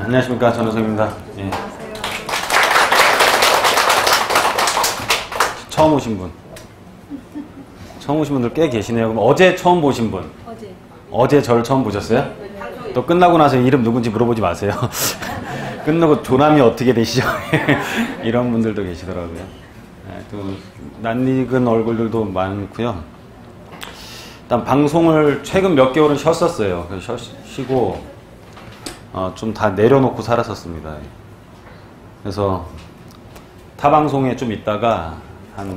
안녕하십니까, 전우성입니다. 예. 처음 오신 분. 처음 오신 분들 꽤 계시네요. 그럼 어제 처음 보신 분? 어제 저를 처음 보셨어요? 또 끝나고 나서 이름 누군지 물어보지 마세요. 끝나고 조남이 어떻게 되시죠? 이런 분들도 계시더라고요. 네, 또 낯익은 얼굴들도 많고요. 일단 방송을 최근 몇 개월은 쉬었었어요. 그래서 쉬고 좀 다 내려놓고 살았었습니다. 그래서 타 방송에 좀 있다가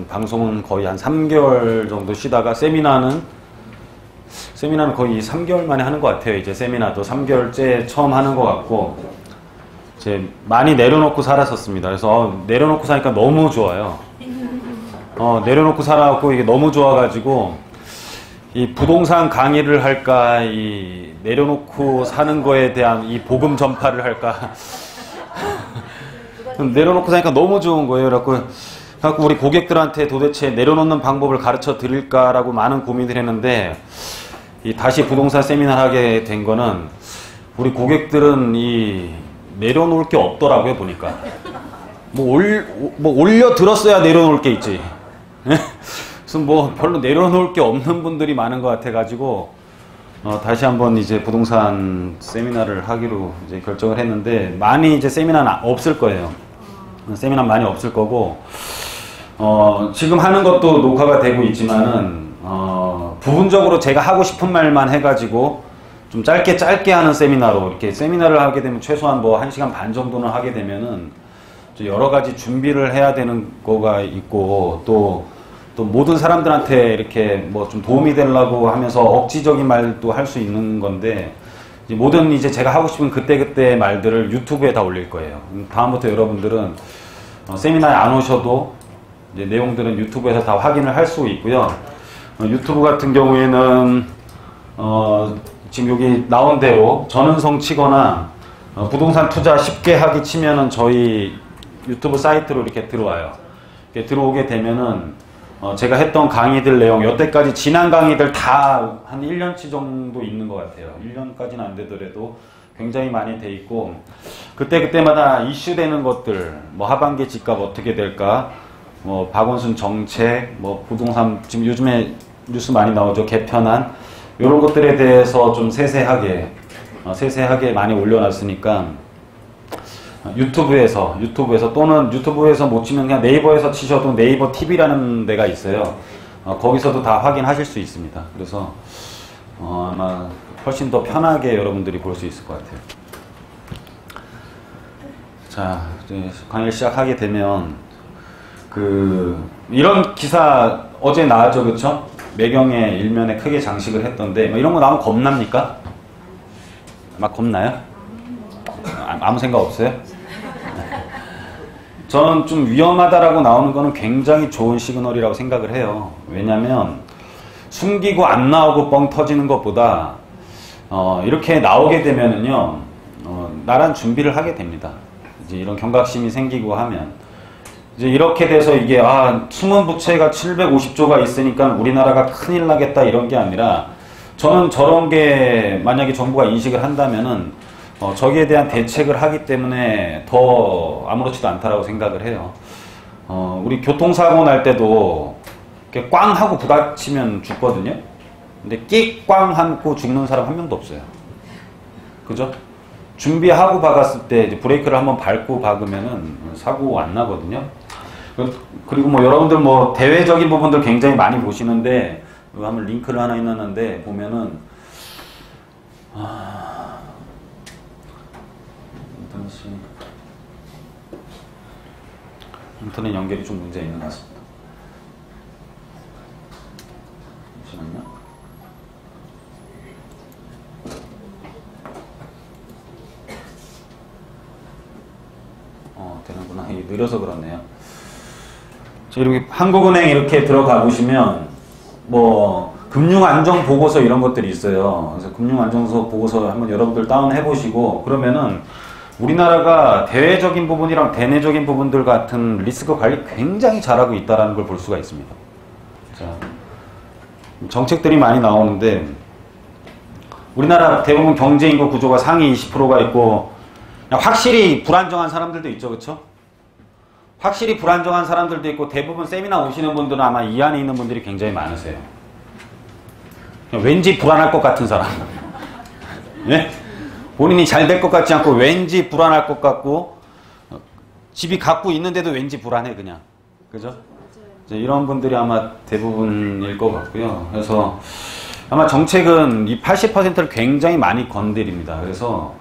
방송은 거의 한 3개월 정도 쉬다가 세미나는 거의 3개월 만에 하는 것 같아요. 이제 세미나도 3개월째 처음 하는 것 같고, 이제 많이 내려놓고 살았었습니다. 그래서 내려놓고 사니까 너무 좋아요. 내려놓고 살아갖고 이게 너무 좋아가지고, 이 부동산 강의를 할까, 이 내려놓고 사는 거에 대한 이 복음 전파를 할까. 내려놓고 사니까 너무 좋은 거예요. 그래갖고 우리 고객들한테 도대체 내려놓는 방법을 가르쳐 드릴까라고 많은 고민을 했는데, 다시 부동산 세미나를 하게 된 거는 우리 고객들은 내려놓을 게 없더라고요. 보니까 올려 들었어야 내려놓을 게 있지. 그래서 별로 내려놓을 게 없는 분들이 많은 것 같아가지고 다시 한번 이제 부동산 세미나를 하기로 이제 결정을 했는데, 많이 이제 세미나는 없을 거예요. 세미나 많이 없을 거고, 지금 하는 것도 녹화가 되고 있지만은 부분적으로 제가 하고 싶은 말만 해가지고 좀 짧게 하는 세미나로, 이렇게 세미나를 하게 되면 최소한 1시간 반 정도는 하게 되면은 여러 가지 준비를 해야 되는 거가 있고, 또 모든 사람들한테 이렇게 좀 도움이 되려고 하면서 억지적인 말도 할 수 있는 건데, 모든 이제 제가 하고 싶은 그때 말들을 유튜브에 다 올릴 거예요. 다음부터 여러분들은 세미나에 안 오셔도 이제 내용들은 유튜브에서 다 확인을 할 수 있고요. 유튜브 같은 경우에는 지금 여기 나온 대로 전은성 치거나 부동산 투자 쉽게 하기 치면은 저희 유튜브 사이트로 이렇게 들어와요. 이렇게 들어오게 되면은 제가 했던 강의들 내용, 여태까지 지난 강의들 다 한 1년치 정도 있는 것 같아요. 1년까지는 안 되더라도 굉장히 많이 돼 있고, 그때마다 이슈되는 것들, 하반기 집값 어떻게 될까, 박원순 정책, 부동산, 지금 요즘에 뉴스 많이 나오죠. 개편안, 이런 것들에 대해서 좀 세세하게 많이 올려놨으니까, 유튜브에서 또는 유튜브에서 못 치면 그냥 네이버에서 치셔도 네이버 TV라는 데가 있어요. 거기서도 다 확인하실 수 있습니다. 그래서 아마 훨씬 더 편하게 여러분들이 볼 수 있을 것 같아요. 자, 이제 강의를 시작하게 되면 이런 기사 어제 나왔죠, 그쵸? 매경에 일면에 크게 장식을 했던데, 이런 거 나오면 겁납니까? 막 겁나요? 아무 생각 없어요? 저는 좀 위험하다라고 나오는 거는 굉장히 좋은 시그널이라고 생각을 해요. 왜냐면 숨기고 안 나오고 뻥 터지는 것보다 이렇게 나오게 되면은요, 나란 준비를 하게 됩니다. 이제 이런 경각심이 생기고 하면, 이제 이렇게 돼서 이게 숨은 부채가 750조가 있으니까 우리나라가 큰일 나겠다 이런 게 아니라, 저는 저런 게 만약에 정부가 인식을 한다면은 저기에 대한 대책을 하기 때문에 더 아무렇지도 않다라고 생각을 해요. 우리 교통사고 날 때도 이렇게 꽝 하고 부딪히면 죽거든요. 근데 끽 꽝 하고 죽는 사람 한 명도 없어요. 그죠? 준비하고 박았을 때 이제 브레이크를 한번 밟고 박으면은 사고 안 나거든요. 그리고 여러분들 대외적인 부분들 굉장히 많이 보시는데, 한번 링크를 하나 해놨는데 보면은 인터넷 연결이 좀 문제가 있는 것 같습니다. 잠시만요. 되는구나. 이게 느려서 그렇네요. 이렇게 한국은행 이렇게 들어가 보시면 금융안정보고서 이런 것들이 있어요. 그래서 금융안정서 보고서 한번 여러분들 다운해 보시고, 그러면은 우리나라가 대외적인 부분이랑 대내적인 부분들 같은 리스크 관리 굉장히 잘하고 있다는 걸 볼 수가 있습니다. 자, 정책들이 많이 나오는데, 우리나라 대부분 경제인구 구조가 상위 20%가 있고 확실히 불안정한 사람들도 있죠, 그렇죠? 확실히 불안정한 사람들도 있고 대부분 세미나 오시는 분들은 아마 이 안에 있는 분들이 굉장히 많으세요. 왠지 불안할 것 같은 사람. 예? 본인이 잘 될 것 같지 않고 왠지 불안할 것 같고 집이 갖고 있는데도 왠지 불안해 그냥. 그죠? 이런 분들이 아마 대부분일 것 같고요. 그래서 아마 정책은 이 80%를 굉장히 많이 건드립니다. 그래서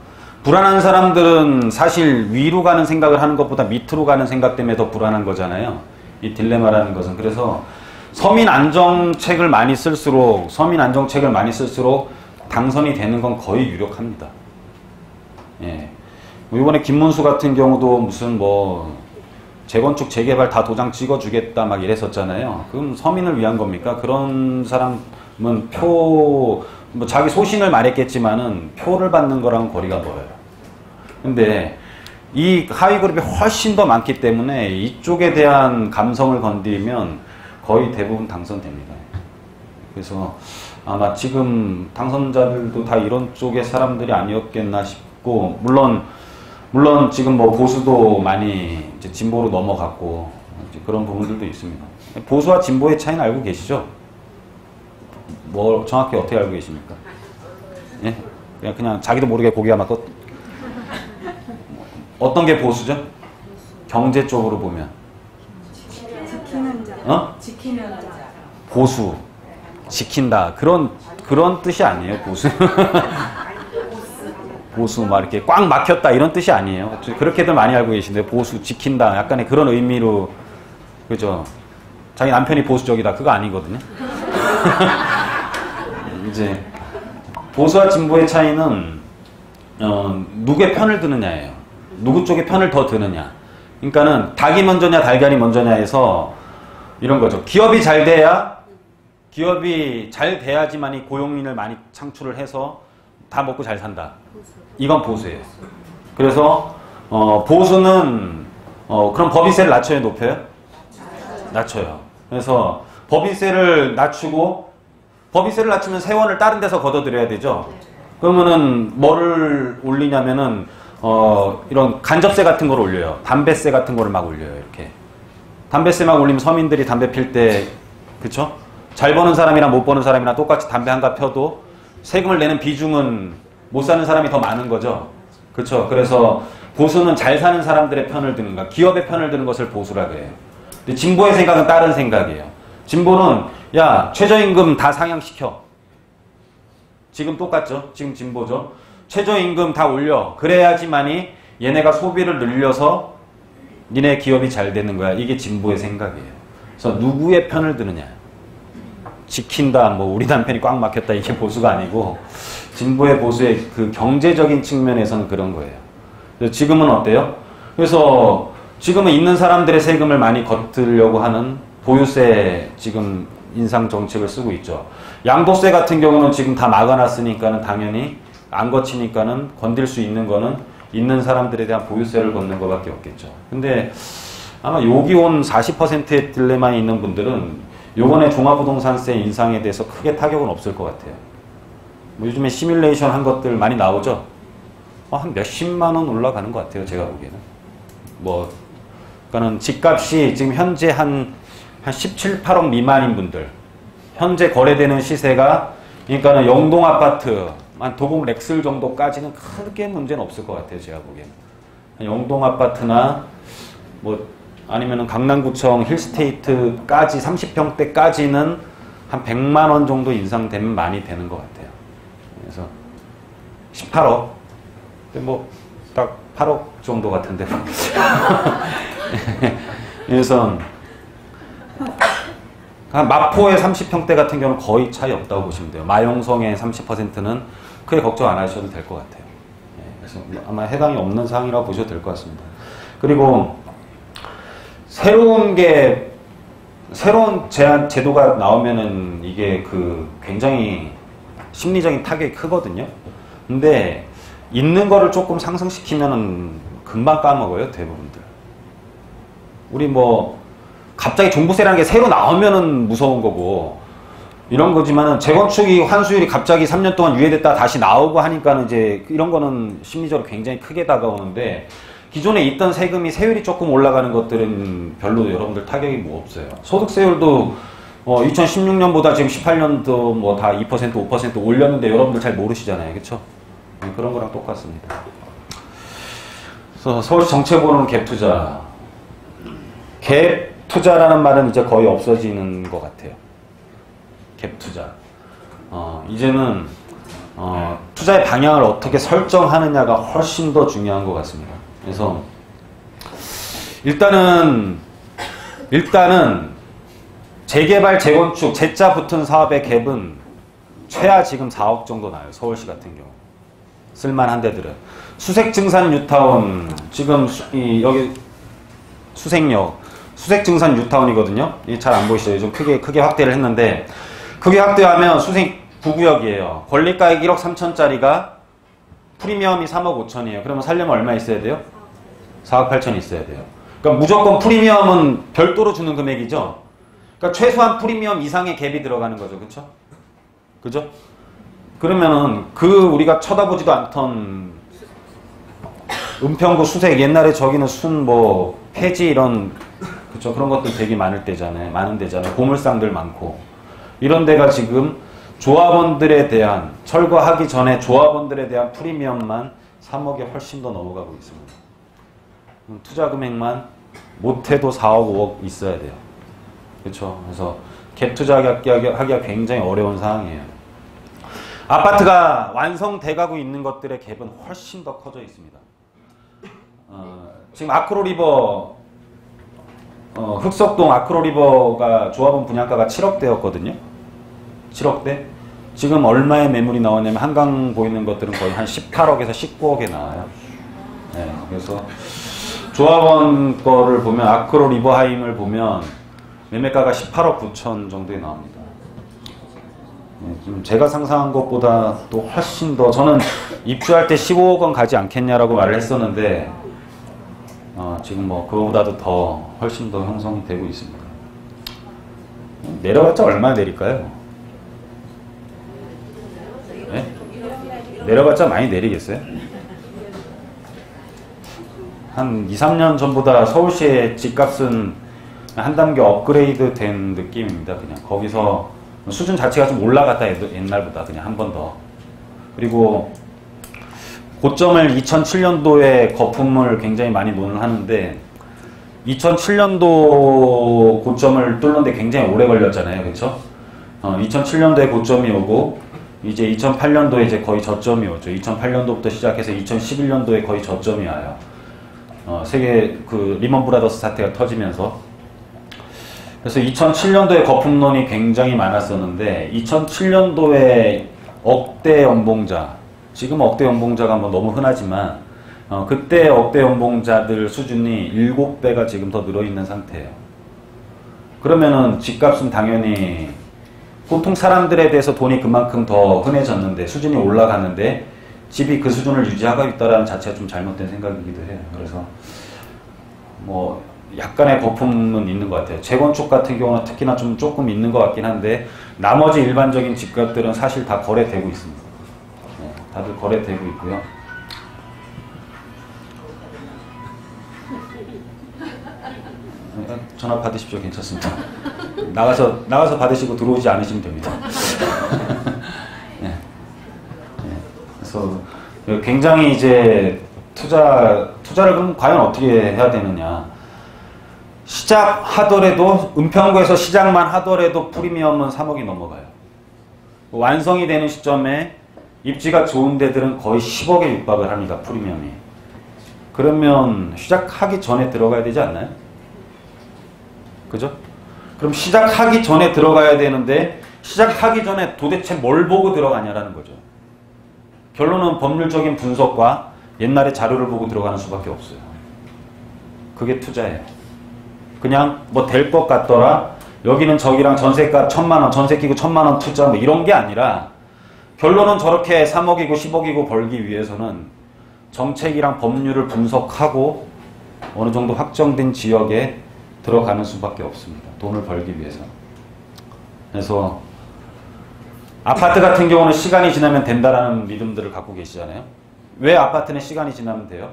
불안한 사람들은 사실 위로 가는 생각을 하는 것보다 밑으로 가는 생각 때문에 더 불안한 거잖아요. 이 딜레마라는 것은. 그래서 서민 안정책을 많이 쓸수록 당선이 되는 건 거의 유력합니다. 예. 이번에 김문수 같은 경우도 무슨 뭐 재건축 재개발 다 도장 찍어주겠다 막 이랬었잖아요. 그럼 서민을 위한 겁니까? 그런 사람은 뭐 자기 소신을 말했겠지만은 표를 받는 거랑 거리가 멀어요. 근데 이 하위 그룹이 훨씬 더 많기 때문에 이쪽에 대한 감성을 건드리면 거의 대부분 당선됩니다. 그래서 아마 지금 당선자들도 다 이런 쪽의 사람들이 아니었겠나 싶고, 물론 지금 뭐 보수도 많이 이제 진보로 넘어갔고 이제 그런 부분들도 있습니다. 보수와 진보의 차이는 알고 계시죠? 뭐 정확히 어떻게 알고 계십니까? 예? 그냥 자기도 모르게 고개 아마 어떤 게 보수죠? 경제 쪽으로 보면 지키는 자. 어? 지키는 자. 보수 지킨다 그런 뜻이 아니에요. 보수 보수 막 이렇게 꽉 막혔다 이런 뜻이 아니에요. 그렇게들 많이 알고 계신데 보수 지킨다 약간의 그런 의미로 그죠? 자기 남편이 보수적이다 그거 아니거든요. 이제 보수와 진보의 차이는 누구의 편을 드느냐예요. 누구 쪽의 편을 더 드느냐. 그러니까는 닭이 먼저냐 달걀이 먼저냐에서 이런 거죠. 기업이 잘 돼야지만이 고용인을 많이 창출을 해서 다 먹고 잘 산다. 이건 보수예요. 그래서 보수는 그럼 법인세를 낮춰요, 높여요? 낮춰요. 그래서 법인세를 낮추면 세원을 다른 데서 걷어들여야 되죠. 그러면은 뭐를 올리냐면은 이런 간접세 같은 걸 올려요. 담배세 같은 거를 막 올려요. 이렇게 담배세 막 올리면 서민들이 담배 필 때 그쵸? 잘 버는 사람이랑 못 버는 사람이랑 똑같이 담배 한 갑 펴도 세금을 내는 비중은 못 사는 사람이 더 많은 거죠. 그쵸? 그래서 보수는 잘 사는 사람들의 편을 드는 거, 기업의 편을 드는 것을 보수라 그래요. 근데 진보의 생각은 다른 생각이에요. 진보는 야 최저임금 다 상향시켜. 지금 똑같죠? 지금 진보죠? 최저임금 다 올려. 그래야지만이 얘네가 소비를 늘려서 니네 기업이 잘 되는 거야. 이게 진보의 생각이에요. 그래서 누구의 편을 드느냐. 지킨다, 뭐 우리 남편이 꽉 막혔다 이게 보수가 아니고 진보의 보수의 그 경제적인 측면에서는 그런 거예요. 그래서 지금은 어때요? 그래서 지금은 있는 사람들의 세금을 많이 걷으려고 하는 보유세 지금 인상 정책을 쓰고 있죠. 양도세 같은 경우는 지금 다 막아놨으니까는 당연히 안 거치니까는 건들 수 있는 거는 있는 사람들에 대한 보유세를 걷는 것밖에 없겠죠. 근데 아마 여기 온 40%의 딜레마에 있는 분들은 요번에 종합부동산세 인상에 대해서 크게 타격은 없을 것 같아요. 뭐 요즘에 시뮬레이션 한 것들 많이 나오죠? 한 몇십만 원 올라가는 것 같아요. 제가 보기에는. 그러니까는 집값이 지금 현재 한 17, 8억 미만인 분들. 현재 거래되는 시세가, 그러니까는 영동 아파트, 한 도봉 렉슬 정도까지는 크게 문제는 없을 것 같아요. 제가 보기에는. 영동 아파트나, 아니면은 강남구청 힐스테이트까지 30평대까지는 한 100만 원 정도 인상되면 많이 되는 것 같아요. 그래서 18억. 딱 8억 정도 같은데. 그래서 마포의 30평대 같은 경우는 거의 차이 없다고 보시면 돼요. 마용성의 30%는 크게 걱정 안 하셔도 될 것 같아요. 그래서 아마 해당이 없는 사항이라고 보셔도 될 것 같습니다. 그리고 새로운 제도가 나오면은 이게 굉장히 심리적인 타격이 크거든요. 근데 있는 거를 조금 상승시키면은 금방 까먹어요, 대부분들. 우리 갑자기 종부세라는 게 새로 나오면은 무서운 거고, 이런 거지만은 재건축이 환수율이 갑자기 3년 동안 유예됐다 다시 나오고 하니까는 이제 이런 거는 심리적으로 굉장히 크게 다가오는데 기존에 있던 세금이 세율이 조금 올라가는 것들은 별로 여러분들 타격이 뭐 없어요. 소득세율도 2016년보다 지금 18년도 뭐 다 2%, 5% 올렸는데 여러분들 잘 모르시잖아요. 그쵸? 그런 거랑 똑같습니다. 그래서 서울시 정책으로는 갭 투자. 갭 투자라는 말은 이제 거의 없어지는 것 같아요. 갭 투자. 이제는 투자의 방향을 어떻게 설정하느냐가 훨씬 더 중요한 것 같습니다. 그래서 일단은 재개발, 재건축, 재자 붙은 사업의 갭은 최하 지금 4억 정도 나요. 서울시 같은 경우. 쓸만한 데들은. 수색증산 뉴타운, 지금 여기 수색역, 수색증산 뉴타운이거든요. 잘 안 보이시죠? 좀 크게 확대를 했는데, 크게 확대하면 수색 9구역이에요. 권리가액 1억 3천짜리가 프리미엄이 3억 5천이에요. 그러면 살려면 얼마 있어야 돼요? 4억 8천 있어야 돼요. 그러니까 무조건 프리미엄은 별도로 주는 금액이죠. 그러니까 최소한 프리미엄 이상의 갭이 들어가는 거죠. 그쵸? 그죠? 그러면은 우리가 쳐다보지도 않던 은평구 수색, 옛날에 저기는 폐지 이런, 그쵸? 그런 것들 되게 많은 데잖아요. 보물상들 많고. 이런 데가 지금 조합원들에 대한, 철거하기 전에 조합원들에 대한 프리미엄만 3억에 훨씬 더 넘어가고 있습니다. 투자 금액만 못해도 4억, 5억 있어야 돼요. 그렇죠? 그래서 갭 투자하기가 굉장히 어려운 상황이에요. 아파트가 완성돼가고 있는 것들의 갭은 훨씬 더 커져 있습니다. 지금 아크로리버, 흑석동 아크로리버가 조합원 분양가가 7억대였거든요. 7억대? 지금 얼마의 매물이 나오냐면 한강 보이는 것들은 거의 한 18억에서 19억에 나와요. 네, 그래서 조합원 거를 보면 아크로 리버하임을 보면 매매가가 18억 9천 정도에 나옵니다. 네, 좀 제가 상상한 것보다 또 훨씬 더, 저는 입주할 때 15억 원 가지 않겠냐라고 말을 했었는데 지금 뭐 그거보다도 더 훨씬 더 형성이 되고 있습니다. 내려봤자 얼마나 내릴까요? 네? 내려봤자 많이 내리겠어요? 한 2, 3년 전보다 서울시의 집값은 한 단계 업그레이드 된 느낌입니다. 그냥 거기서 수준 자체가 좀 올라갔다, 옛날보다 그냥 한 번 더. 그리고 고점을 2007년도에 거품을 굉장히 많이 논하는데 2007년도 고점을 뚫는데 굉장히 오래 걸렸잖아요. 그렇죠? 2007년도에 고점이 오고 이제 2008년도에 이제 거의 저점이 오죠. 2008년도부터 시작해서 2011년도에 거의 저점이 와요. 세계 리먼 브라더스 사태가 터지면서. 그래서 2007년도에 거품론이 굉장히 많았었는데 2007년도에 억대 연봉자, 지금 억대 연봉자가 뭐 너무 흔하지만 그때 억대 연봉자들 수준이 7배가 지금 더 늘어있는 상태예요. 그러면은 집값은 당연히 보통 사람들에 대해서 돈이 그만큼 더 흔해졌는데 수준이 올라가는데 집이 그 수준을 유지하고 있다는 자체가 좀 잘못된 생각이기도 해요. 그래서 뭐 약간의 거품은 있는 것 같아요. 재건축 같은 경우는 특히나 조금 있는 것 같긴 한데 나머지 일반적인 집값들은 사실 다 거래되고 있습니다. 네, 다들 거래되고 있고요. 전화 받으십시오. 괜찮습니다. 나가서 받으시고 들어오지 않으시면 됩니다. 네. 네. 그래서 굉장히 이제 투자를 그럼 과연 어떻게 해야 되느냐. 시작하더라도, 은평구에서 시작만 하더라도 프리미엄은 3억이 넘어가요. 완성이 되는 시점에 입지가 좋은 데들은 거의 10억에 육박을 합니다. 프리미엄이. 그러면 시작하기 전에 들어가야 되지 않나요? 그죠? 그럼 시작하기 전에 들어가야 되는데 시작하기 전에 도대체 뭘 보고 들어가냐라는 거죠. 결론은 법률적인 분석과 옛날의 자료를 보고 들어가는 수밖에 없어요. 그게 투자예요. 그냥 뭐 될 것 같더라, 여기는 저기랑 전세가 1,000만원, 전세 끼고 1,000만원 투자 뭐 이런 게 아니라 결론은 저렇게 3억이고 10억이고 벌기 위해서는 정책이랑 법률을 분석하고 어느 정도 확정된 지역에 들어가는 수밖에 없습니다. 돈을 벌기 위해서. 그래서 아파트 같은 경우는 시간이 지나면 된다라는 믿음들을 갖고 계시잖아요. 왜 아파트는 시간이 지나면 돼요?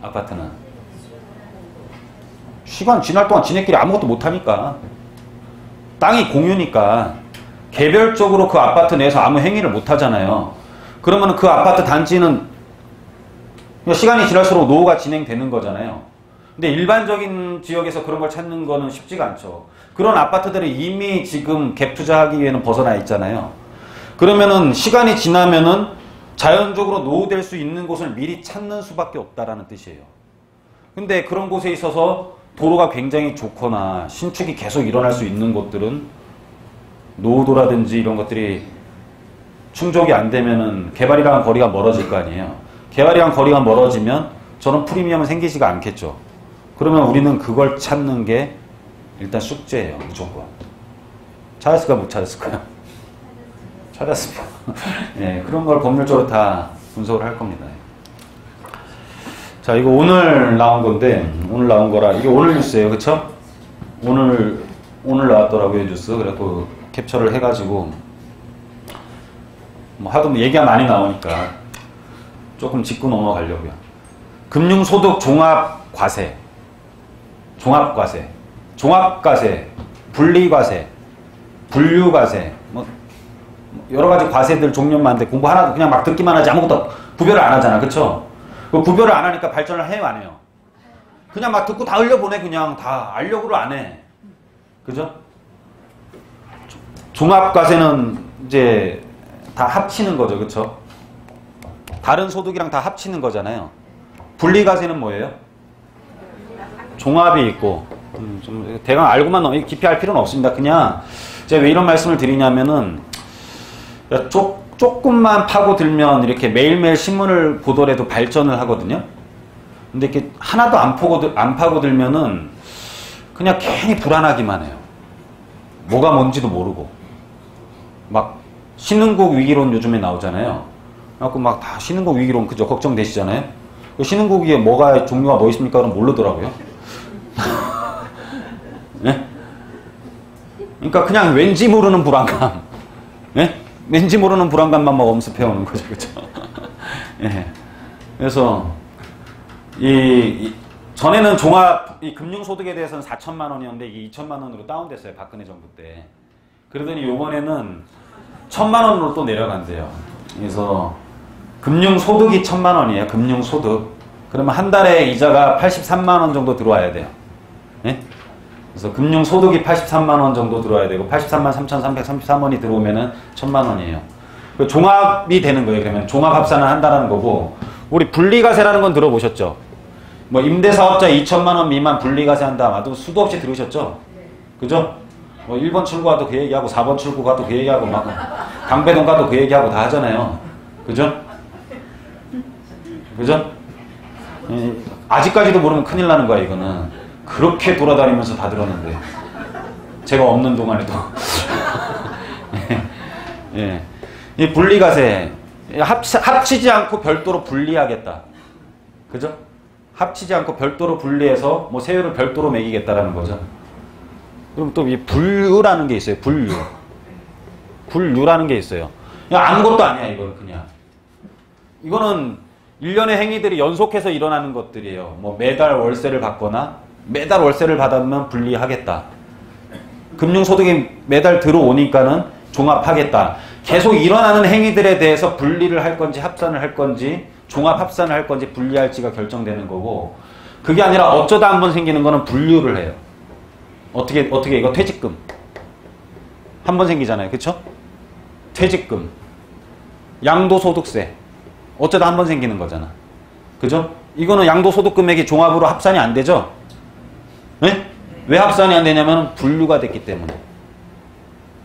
아파트는 시간 지날 동안 지네끼리 아무것도 못하니까. 땅이 공유니까 개별적으로 그 아파트 내에서 아무 행위를 못하잖아요. 그러면 그 아파트 단지는 시간이 지날수록 노후가 진행되는 거잖아요. 근데 일반적인 지역에서 그런 걸 찾는 거는 쉽지가 않죠. 그런 아파트들이 이미 지금 갭 투자하기 위해는 벗어나 있잖아요. 그러면은 시간이 지나면은 자연적으로 노후될 수 있는 곳을 미리 찾는 수밖에 없다라는 뜻이에요. 근데 그런 곳에 있어서 도로가 굉장히 좋거나 신축이 계속 일어날 수 있는 곳들은 노후도라든지 이런 것들이 충족이 안 되면은 개발이랑 거리가 멀어질 거 아니에요. 개발이랑 거리가 멀어지면 저는 프리미엄은 생기지가 않겠죠. 그러면 우리는 그걸 찾는 게 일단 숙제예요. 무조건. 찾았을까 못 찾았을까요? 찾았습니다. 네, 그런 걸 법률적으로 다 분석을 할 겁니다. 자, 이거 오늘 나온 건데, 오늘 나온 거라, 이게 오늘 뉴스예요. 그쵸? 오늘 나왔더라고요, 뉴스. 그래서 캡처를 해가지고, 뭐 하도 얘기가 많이 나오니까 조금 짚고 넘어가려고요. 금융소득 종합과세, 종합과세, 종합과세, 분리과세, 분류과세, 뭐 여러 가지 과세들 종류는 많은데 공부 하나도 그냥 막 듣기만 하지 아무것도 구별을 안 하잖아. 그쵸? 그 구별을 안 하니까 발전을 해요, 안 해요? 그냥 막 듣고 다 흘려보내. 그냥 다 알려고를 안 해. 그죠? 종합과세는 이제 다 합치는 거죠. 그쵸? 다른 소득이랑 다 합치는 거잖아요. 분리과세는 뭐예요? 종합이 있고, 좀 대강 알고만 너무 깊이 할 필요는 없습니다. 그냥 제가 왜 이런 말씀을 드리냐면은 조금만 파고들면 이렇게 매일매일 신문을 보더라도 발전을 하거든요. 근데 이렇게 하나도 안 파고들면은 그냥 괜히 불안하기만 해요. 뭐가 뭔지도 모르고. 막 신흥국 위기론 요즘에 나오잖아요. 그래갖고 막 다 신흥국 위기론 그죠? 걱정되시잖아요. 그 신흥국이 뭐가 종류가 뭐 있습니까? 그럼 모르더라고요. 네? 그러니까 그냥 왠지 모르는 불안감. 네? 왠지 모르는 불안감만 막 엄습해오는 거죠. 그죠? 예. 그래서, 전에는 이 금융소득에 대해서는 4천만 원이었는데 이게 2천만 원으로 다운됐어요. 박근혜 정부 때. 그러더니 요번에는 1,000만 원으로 또 내려간대요. 그래서, 금융소득이 1,000만 원이에요. 금융소득. 그러면 한 달에 이자가 83만 원 정도 들어와야 돼요. 예? 그래서 금융소득이 83만 원 정도 들어와야 되고 83만 3,333원이 들어오면은 1,000만 원이에요. 그 종합이 되는 거예요. 그러면 종합합산을 한다는 거고 우리 분리과세라는 건 들어보셨죠? 뭐 임대사업자 2천만 원 미만 분리과세 한다. 아마도 수도 없이 들으셨죠? 그죠? 뭐 1번 출구 가도 그 얘기하고 4번 출구 가도 그 얘기하고 막 강배동 가도 그 얘기하고 다 하잖아요. 그죠? 그죠? 아직까지도 모르면 큰일 나는 거야 이거는. 그렇게 돌아다니면서 다 들었는데 제가 없는 동안에도 예. 이 분리과세 합치지 않고 별도로 분리하겠다. 그죠? 합치지 않고 별도로 분리해서 뭐 세율을 별도로 매기겠다라는 거죠. 그럼 또 이 분류라는 게 있어요. 분류라는 게 있어요. 그냥 아무것도 아니야 이거는 그냥. 이거는 일련의 행위들이 연속해서 일어나는 것들이에요. 뭐 매달 월세를 받거나 매달 월세를 받으면 분리하겠다. 금융소득이 매달 들어오니까는 종합하겠다. 계속 일어나는 행위들에 대해서 분리를 할 건지 합산을 할 건지 종합합산을 할 건지 분리할지가 결정되는 거고 그게 아니라 어쩌다 한번 생기는 거는 분류를 해요. 어떻게 이거 퇴직금 한 번 생기잖아요. 그쵸? 퇴직금 양도소득세 어쩌다 한 번 생기는 거잖아. 그죠? 이거는 양도소득 금액이 종합으로 합산이 안 되죠? 네? 왜 합산이 안 되냐면 분류가 됐기 때문에.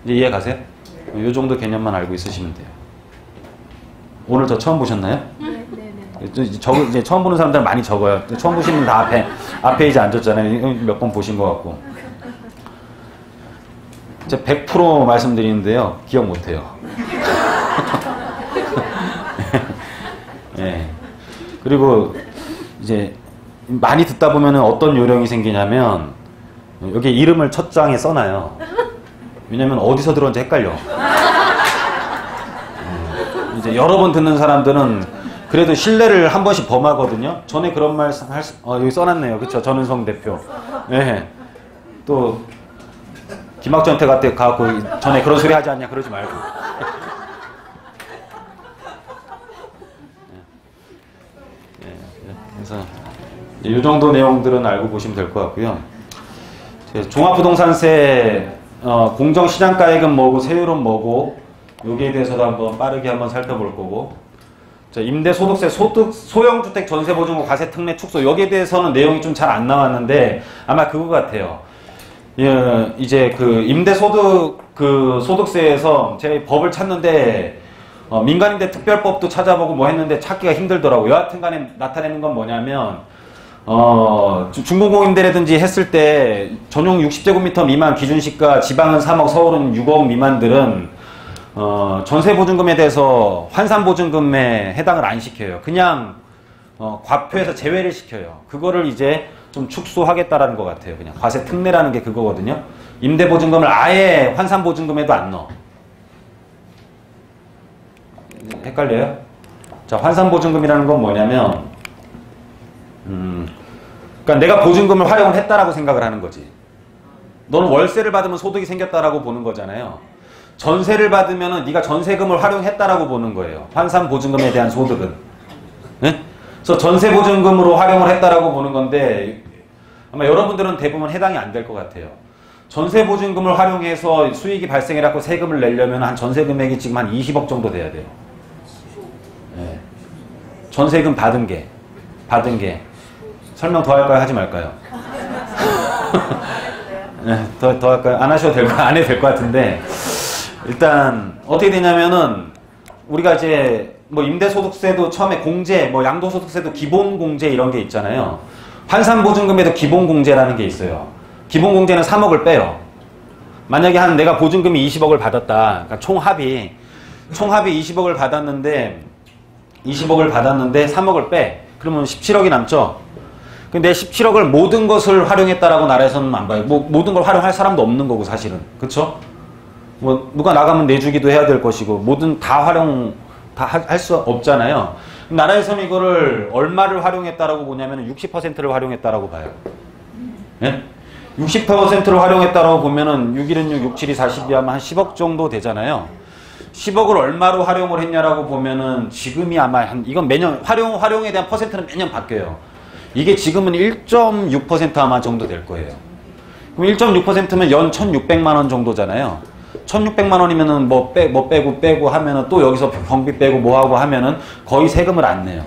이제 이해 가세요? 이 정도 개념만 알고 있으시면 돼요. 오늘 저 처음 보셨나요? 네. 이제 처음 보는 사람들은 많이 적어요. 처음 보시는 다 앞에 이제 앉았잖아요. 몇 번 보신 것 같고. 제가 100% 말씀드리는데요. 기억 못 해요. 네. 그리고 이제 많이 듣다 보면 어떤 요령이 생기냐면 여기 이름을 첫 장에 써놔요. 왜냐면 어디서 들어온지 헷갈려. 이제 여러 번 듣는 사람들은 그래도 신뢰를 한 번씩 범하거든요. 전에 그런 말씀 여기 써놨네요. 그쵸? 전은성 대표. 네. 또 김학전한테 가갖고 전에 그런 소리 하지 않냐 그러지 말고. 그래서 이 정도 내용들은 알고 보시면 될 것 같고요. 종합부동산세 공정시장가액은 뭐고 세율은 뭐고 여기에 대해서도 한번 빠르게 한번 살펴볼 거고, 자, 임대소득세, 소형주택 전세보증금 과세특례 축소 여기에 대해서는 내용이 좀 잘 안 나왔는데 아마 그거 같아요. 예, 이제 그 임대소득 소득세에서 제가 법을 찾는데 민간임대 특별법도 찾아보고 뭐 했는데 찾기가 힘들더라고요. 여하튼간에 나타내는 건 뭐냐면 중공공임대라든지 했을 때 전용 60제곱미터 미만 기준시가 지방은 3억 서울은 6억 미만들은 전세보증금에 대해서 환산보증금에 해당을 안 시켜요. 그냥 과표에서 제외를 시켜요. 그거를 이제 좀 축소하겠다라는 것 같아요. 그냥 과세특례라는 게 그거거든요. 임대보증금을 아예 환산보증금에도 안 넣어. 헷갈려요? 자, 환산보증금이라는 건 뭐냐면 그러니까 내가 보증금을 활용을 했다라고 생각을 하는 거지. 너는 월세를 받으면 소득이 생겼다라고 보는 거잖아요. 전세를 받으면은 네가 전세금을 활용했다라고 보는 거예요. 환산보증금에 대한 소득은. 네? 그래서 전세보증금으로 활용을 했다라고 보는 건데 아마 여러분들은 대부분 해당이 안 될 것 같아요. 전세보증금을 활용해서 수익이 발생해갖고 세금을 내려면 한 전세금액이 지금 한 20억 정도 돼야 돼요. 네. 전세금 받은 게. 설명 더 할까요? 하지 말까요? 네, 더 할까요? 안 하셔도 될 거, 안 해도 될 것 같은데. 일단, 어떻게 되냐면은, 우리가 이제, 뭐, 임대소득세도 처음에 공제, 뭐, 양도소득세도 기본공제 이런 게 있잖아요. 환산보증금에도 기본공제라는 게 있어요. 기본공제는 3억을 빼요. 만약에 내가 보증금이 20억을 받았다. 그러니까 총합이 20억을 받았는데, 3억을 빼. 그러면 17억이 남죠? 근데 17억을 모든 것을 활용했다라고 나라에서는 안 봐요. 뭐, 모든 걸 활용할 사람도 없는 거고, 사실은. 그쵸? 뭐, 누가 나가면 내주기도 해야 될 것이고, 뭐든 다 할 수 없잖아요. 나라에서는 이거를 얼마를 활용했다라고 보냐면 60%를 활용했다라고 봐요. 예? 60%를 활용했다라고 보면은 6일은 6, 6, 7이 40이 하면 한 10억 정도 되잖아요. 10억을 얼마로 활용을 했냐라고 보면은 지금이 아마 이건 매년 활용에 대한 퍼센트는 매년 바뀌어요. 이게 지금은 1.6% 아마 정도 될 거예요. 그럼 1.6%면 연 1,600만 원 정도잖아요. 1,600만 원이면은 뭐 빼고 하면은 또 여기서 경비 빼고 뭐 하고 하면은 거의 세금을 안 내요.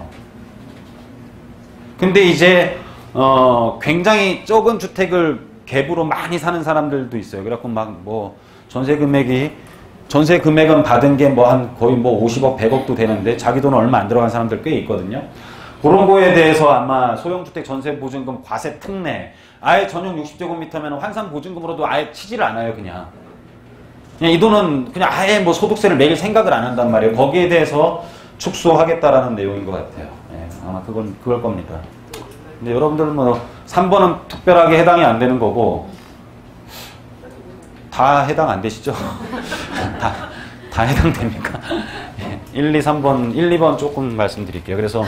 근데 이제 굉장히 적은 주택을 갭으로 많이 사는 사람들도 있어요. 그래갖고 막 뭐 전세 금액은 받은 게 뭐 한 거의 뭐 50억, 100억도 되는데 자기 돈 얼마 안 들어간 사람들 꽤 있거든요. 그런 거에 대해서 아마 소형주택 전세보증금 과세 특례, 아예 전용 60제곱미터면 환산보증금으로도 아예 치지를 않아요. 그냥 이 돈은 그냥 아예 뭐 소득세를 매길 생각을 안 한단 말이에요. 거기에 대해서 축소하겠다라는 내용인 것 같아요. 예, 아마 그걸 겁니다. 근데 여러분들은 뭐 3번은 특별하게 해당이 안 되는 거고 다 해당 안 되시죠? 다 해당됩니까? 1, 2, 3번, 1, 2번 조금 말씀드릴게요. 그래서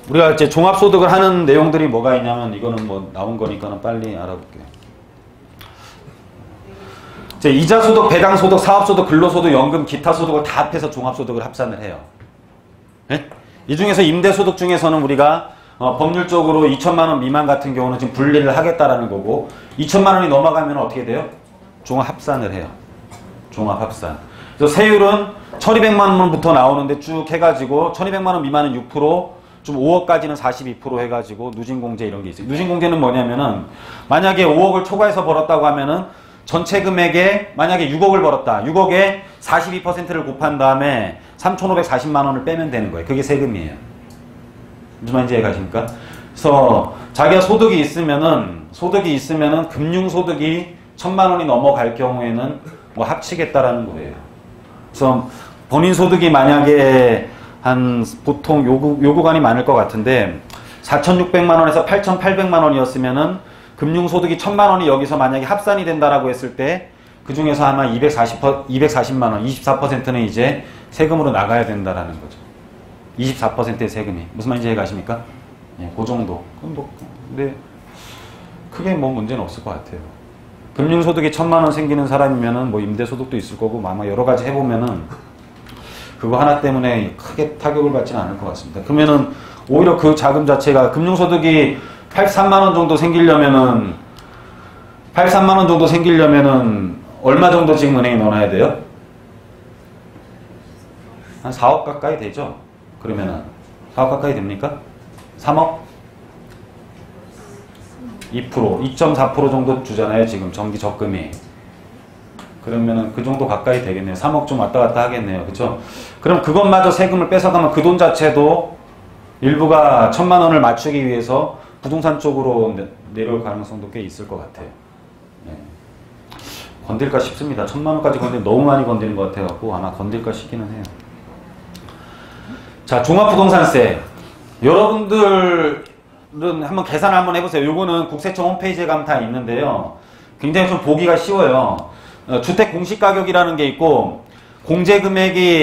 우리가 이제 종합소득을 하는 내용들이 뭐가 있냐면 이거는 뭐 나온 거니까는 빨리 알아볼게요. 이제 이자소득, 배당소득, 사업소득, 근로소득, 연금, 기타소득을 다 합해서 종합소득을 합산을 해요. 네? 이 중에서 임대소득 중에서는 우리가 법률적으로 2천만 원 미만 같은 경우는 지금 분리를 하겠다라는 거고 2천만 원이 넘어가면 어떻게 돼요? 종합합산을 해요. 종합합산. 그래서 세율은 1,200만 원부터 나오는데 쭉 해가지고 1,200만 원 미만은 6%, 좀 5억까지는 42% 해가지고 누진공제 이런 게 있어요. 누진공제는 뭐냐면은 만약에 5억을 초과해서 벌었다고 하면은 전체 금액에 만약에 6억을 벌었다. 6억에 42%를 곱한 다음에 3,540만 원을 빼면 되는 거예요. 그게 세금이에요. 무슨 말인지 이해가십니까? 그래서 자기가 소득이 있으면은 금융소득이 1,000만 원이 넘어갈 경우에는 뭐 합치겠다라는 거예요. 그래서 본인 소득이 만약에 한 보통 요구간이 많을 것 같은데 4,600만 원에서 8,800만 원이었으면은 금융소득이 1,000만 원이 여기서 만약에 합산이 된다라고 했을 때 그 중에서 아마 240만 원, 24%는 이제 세금으로 나가야 된다라는 거죠. 24%의 세금이. 무슨 말인지 이해가십니까? 예, 그 정도. 그럼 뭐, 근데 크게 뭐 문제는 없을 것 같아요. 금융소득이 1,000만 원 생기는 사람이면은 뭐 임대소득도 있을 거고 뭐 아마 여러 가지 해보면은 그거 하나 때문에 크게 타격을 받지는 않을 것 같습니다. 그러면은 오히려 그 자금 자체가 금융소득이 83만 원 정도 생기려면은 얼마 정도 지금 은행에 넣어놔야 돼요? 한 4억 가까이 되죠? 그러면은 4억 가까이 됩니까? 3억? 2%, 2.4% 정도 주잖아요. 지금 정기 적금이. 그러면은 그 정도 가까이 되겠네요. 3억 좀 왔다 갔다 하겠네요. 그쵸? 그럼 그것마저 세금을 뺏어가면 그 돈 자체도 일부가 1,000만 원을 맞추기 위해서 부동산 쪽으로 내려올 가능성도 꽤 있을 것 같아요. 네. 건들까 싶습니다. 1,000만 원까지 건드리면 너무 많이 건드리는 것 같아갖고 아마 건들까 싶기는 해요. 자, 종합부동산세. 여러분들은 한번 계산 한번 해보세요. 요거는 국세청 홈페이지에 가면 다 있는데요. 굉장히 좀 보기가 쉬워요. 주택 공시가격이라는 게 있고 공제금액이